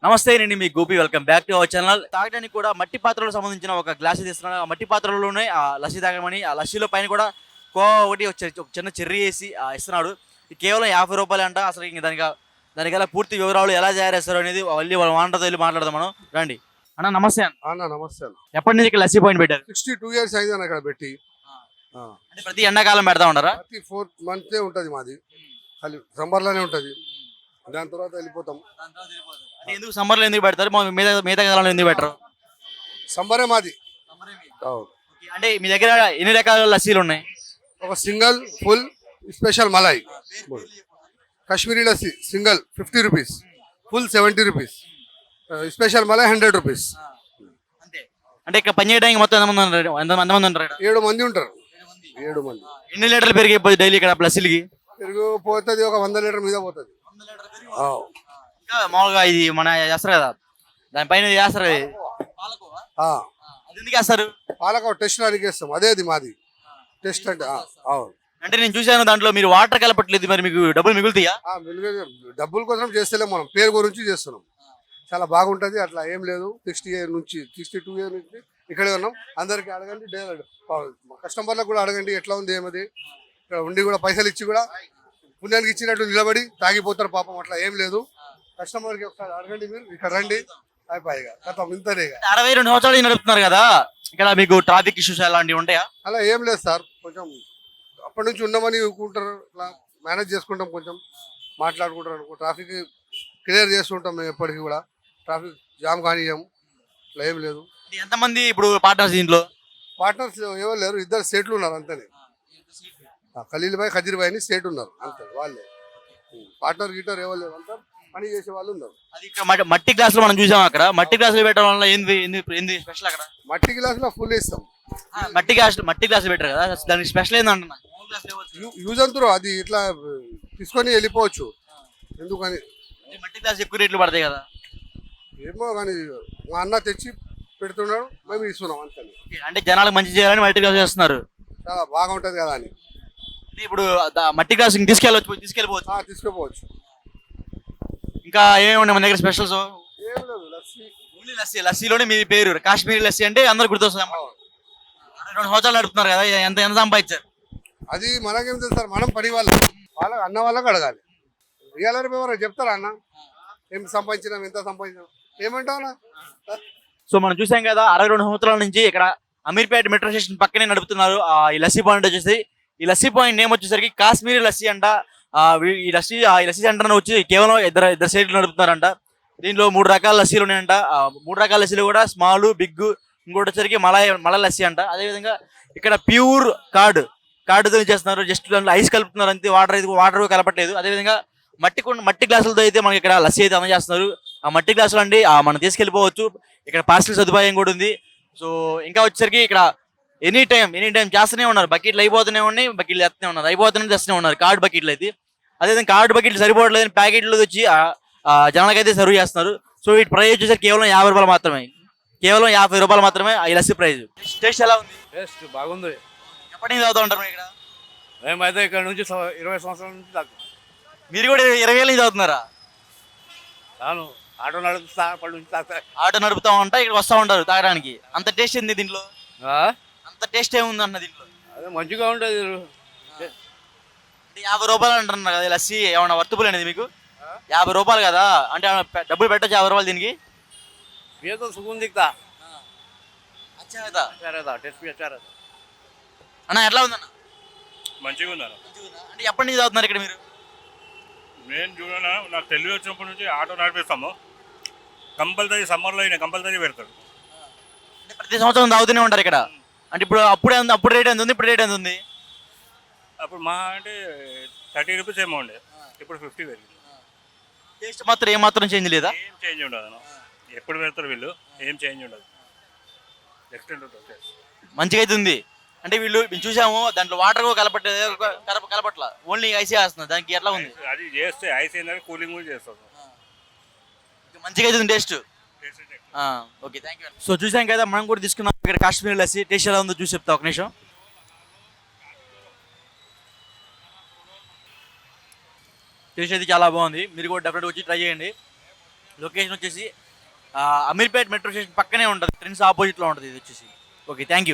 నమస్తే నేను మీ Gopi welcome back to our channel. తాగడానికి కూడా మట్టి పాత్రలకు సంబంధించిన ఒక గ్లాస్ తీస్తున్నాను. ఆ మట్టి పాత్రలోనే ఆ లస్సీ తాగమని, ఆ లస్సీలో పైన కూడా ఒకటి ఒక చిన్న చెర్రీ వేసి ఇస్తున్నాడు. ఇది కేవలం 50 రూపాయలు అంట. అసలు ఇంక దానికల్లా పూర్తి వివరాలు ఎలా తయారు చేస్తారు అనేది మళ్ళీ వాళ్ళ వాంటతో వెళ్ళి మాట్లాడదాం మనం. రండి అన్న. నమస్తే అన్న. అన్న నమస్తే అన్న. ఎప్పటి నుంచి ఇక్కడ లస్సీ పాయింట్ పెట్టారు? 62 years అయింది అన్న ఇక్కడ పెట్టి. అంటే ప్రతి ఎండాకాలం పెడతా ఉన్నారా? ప్రతి 4th month ఉంటుంది మాది. ఖాళీ సమ్మర్లోనే ఉంటుంది, దాని తర్వాత వెళ్ళిపోతాం. ఎందుకు సమ్మర్లో ఎందుకు పెడతారు, మిగతా కాలంలో ఎందుకు పెట్టరు? సమ్మరే మాది. అంటే మీ దగ్గర ఎన్ని రకాల లస్సీలు ఉన్నాయి? ఒక single, full, special malai. Kashmiri lassi single 50 rupees, full 70 rupees, special malai 100 rupees. అంటే ఇక్కడ పని చేయడానికి మొత్తం ఎంతమంది ఉంటారు? 7 మంది ఉంటారు. 7 మంది. ఎన్ని లీటర్లు పెరిగిపోతుంది డైలీ ఇక్కడ లస్సీలకి? పెరిగిపోతుంది ఒక 100 లీటర్ మీద పోతుంది. ఇంకా మామూలుగా ఇది మన చేస్తారు కదా, దానిపైన చేస్తారు అది ఎందుకు వేస్తారు? పాలక టెస్ట్ అడిగేస్తాం, అదే అది మాది టెస్ట్ అంటే. అంటే నేను చూసాను దాంట్లో మీరు వాటర్ కలపట్లేదు, మరి మీకు డబ్బులు మిగులుతాయా? డబ్బుల కోసం చేస్తలేం, మనం పేరు గురించి చేస్తున్నాం. చాలా బాగుంటుంది, అట్లా ఏం లేదు. 62 years నుంచి ఇక్కడే ఉన్నాం. అందరికి అడగండి, కస్టమర్లకు కూడా అడగండి ఎట్లా ఉంది ఏమది. ఇక్కడ ఉండి కూడా పైసలు ఇచ్చి కూడా పుణ్యానికి ఇచ్చినట్టు నిలబడి తాగిపోతారు పాపం. అట్లా ఏం లేదు. కస్టమర్కి ఒకసారి అడగండి, మీరు ఇక్కడ రండి, అయిపోయిగా కథం ఇంతనే. 62 సంవత్సరాలు నడుపుతున్నారు కదా, ఇక్కడ మీకు ట్రాఫిక్ ఇష్యూస్ అలాంటివి ఉంటాయా? అలా ఏం లేదు సార్. కొంచెం అప్పటి నుంచి ఉన్నామని ఊరుకుంటారు, అట్లా మేనేజ్ చేసుకుంటాం, కొంచెం మాట్లాడుకుంటారు అనుకో. ట్రాఫిక్ క్లియర్ చేస్తుంటాం మేము ఎప్పటికీ కూడా. ట్రాఫిక్ జామ్ కానియ్యాము, అట్లా ఏం లేదు. ఎంతమంది ఇప్పుడు పార్ట్నర్స్ దీంట్లో? పార్ట్నర్స్ ఎవరు లేరు, 2 స్టేట్లు ఉన్నారు అంతనే. ఖలీల్ భాయ్, ఖజీర్ భాయ్ అని స్టేట్ ఉన్నారు అంతే, వాళ్ళే. పార్ట్నర్ గీటర్ ఎవరు లేరు, అంతా పని చేసే వాళ్ళు ఉన్నారు. అది మట్టి గ్లాసులు మనం చూసాం, అక్కడ మట్టి గ్లాసులు పెట్టడం వల్ల ఏంది స్పెషల్? అక్కడ మట్టి గ్లాసులో ఫుల్ ఇస్తాం. మట్టి గ్లాసులు పెట్టారు కదా, దానికి స్పెషల్ ఏంటంటున్నా? యూజ్ అంటారు, అది ఇట్లా తీసుకొని వెళ్ళిపోవచ్చు. ఎందుకని మట్టి గ్లాస్ ఎక్కువ రేట్లు పడతాయి కదా? ఏమో కానీ మా అన్న తెచ్చి పెడుతున్నాడు, మేము ఇస్తున్నాం అంతే. అంటే జనాలకు మంచి చేయాలని మట్టి గ్లాస్ చేస్తున్నారు, చాలా బాగుంటది కదా అని. ఇప్పుడు మట్టి గ్లాస్ తీసుకెళ్ళిపోవచ్చు. తీసుకుపోవచ్చు. ఇంకా ఏమేమి ఉన్నాయి మన దగ్గర స్పెషల్స్? ఏం లేదు, లస్సీ. ఓన్లీ లస్సీ. లస్సీలోనే మీ పేరు కాశ్మీరీ లస్సీ అంటే అందరు గుర్తొస్తుంది. 2 సంవత్సరాలు నడుపుతున్నారు కదా, ఎంత ఎంత సంపాదించారు? అది మనకేం తెలుసు సార్, మనం పని వాళ్ళకి అన్న వాళ్ళకి అడగాలి. రియల్ పేపర్ చెప్తారా అన్న ఏం సంపాదించినాం, ఎంత సంపాదించినాం, ఏమంటావునా? సో మనం చూసాం కదా, 62 సంవత్సరాల నుంచి ఇక్కడ అమీర్పేట్ మెట్రో స్టేషన్ పక్కనే నడుపుతున్నారు ఈ లస్సీ పాయింట్ వచ్చేసి. ఈ లస్సీ పాయింట్ నేమ్ వచ్చేసరికి కాశ్మీరీ లస్సీ అంట. ఈ లస్సీ సెంటర్ వచ్చి కేవలం ఇద్దరు సైడ్లు నడుపుతున్నారంట. దీనిలో 3 రకాల లస్సీలు ఉన్నాయంట. 3 రకాల లస్సీలు కూడా స్మాల్, బిగ్, ఇంకోటి వచ్చరికి మలై లస్సీ అంట. అదేవిధంగా ఇక్కడ ప్యూర్ కార్డుతో చేస్తున్నారు, జస్ట్ దాంట్లో ఐస్ కలుపుతున్నారు అంతే, వాటర్ కలపట్లేదు. అదేవిధంగా మట్టి గ్లాసులతో అయితే మనకి ఇక్కడ లస్సీ అయితే అందజేస్తున్నారు. ఆ మట్టి గ్లాసులు అండి మనం తీసుకెళ్ళిపోవచ్చు. ఇక్కడ పార్సల్ సదుపాయం కూడా ఉంది. సో ఇంకా వచ్చేసరికి ఇక్కడ ఎనీ టైం చేస్తూనే ఉన్నారు. బకెట్లు అయిపోతూనే ఉన్నాయి, బకెట్లు తెస్తూనే ఉన్నారు, తెస్తూనే ఉన్నారు కార్డ్ బకెట్లు అయితే. అదేవిధంగా కార్డు బకెట్లు సరిపోవట్లేదు, ప్యాకెట్లు వచ్చి జనాలకి అయితే సర్వ్ చేస్తున్నారు. సో వీటి ప్రైస్ వచ్చేసరికి కేవలం 50 రూపాయలు మాత్రమే. కేవలం 50 రూపాయలు మాత్రమే ఈ లస్సీ ప్రైస్. టేస్ట్ ఎలా ఉంది? టేస్ట్ బాగుంది. ఎప్పటి నుంచి తాగుతూ ఉంటారు ఇక్కడ? మేమైతే ఇక్కడ నుంచి 20 సంవత్సరాల నుంచి తాగుతాం. మీరు కూడా 20 ఏళ్ళ నుంచి తాగుతున్నారా? రాను, ఆటో నడుపుతా, అప్పటి నుంచి తాగుతా. ఆటో నడుపుతా ఉంటా, ఇక్కడ వస్తూ ఉంటారు తాగడానికి. అంత టేస్ట్ ఏంది దీంట్లో? అంత టేస్ట్ ఏముంది అన్న దీంట్లో? అదే మంచిగా ఉంటుంది. 50 రూపాయలు అంటున్నారు కదా లస్సీ, ఏమన్నా వర్తబుల్ అనేది మీకు? 50 రూపాయలు కదా, అంటే డబ్బులు పెట్టచ్చు 50 రూపాయలు దీనికి? సుగం దిగుతా అన్న. ఎట్లా ఉందన్న? మంచిగా ఉందన్న. అంటే ఎప్పటి నుంచి తాగుతున్నారు ఇక్కడ మీరు? నేను చూడనా, నాకు తెలివి వచ్చినప్పటి నుంచి ఆటో నడిపిస్తాము. కంపల్సరీ సమ్మర్లో అయినా కంపల్సరీ పెడతాడు. అంటే ప్రతి సంవత్సరం తాగుతూనే ఉంటారు ఇక్కడ? అంటే అప్పుడు రేట్ ఎంత ఉంది, ఇప్పుడు రేట్ ఎంత ఉంది? అప్పుడు మా అంటే 30 రూపీస్ ఏమో ఉండే, ఇప్పుడు 50 పెరిగింది. టేస్ట్ మాత్రం ఏమాత్రం చేంజ్ లేదా? ఏం చేంజ్ ఉండదు అన్న, ఎప్పుడు పెడతారు వీళ్ళు, ఏం చేంజ్ ఉండదు, ఎక్స్టెంట్ ఉంటుంది టేస్ట్. మంచిగా అయితే ఉంది. అంటే వీళ్ళు మేము చూసాము దాంట్లో వాటర్ కలపట్ల, ఓన్లీ ఐసీ వేస్తున్నారు. దానికి ఎట్లా ఉంది? అది చేస్తే ఐస్ ఏంటంటే కూలింగ్ కూడా చేస్తుంది. మంచిగా అయితే ఉంది taste. Okay, thank you. So చూసాం కదా, మనం కూడా తీసుకున్నాం ఇక్కడ కాశ్మీరీ లస్సీ. టేస్ట్ ఎలా ఉందో చూసి చెప్తా ఒక నిమిషం. టేస్ట్ అయితే చాలా బాగుంది, మీరు కూడా డెఫినెట్గా వచ్చి ట్రై చేయండి. లొకేషన్ వచ్చేసి అమీర్పేట్ మెట్రో స్టేషన్ పక్కనే ఉంటుంది, ట్రెండ్స్ ఆపోజిట్లో ఉంటుంది ఇది వచ్చేసి. Okay, thank you.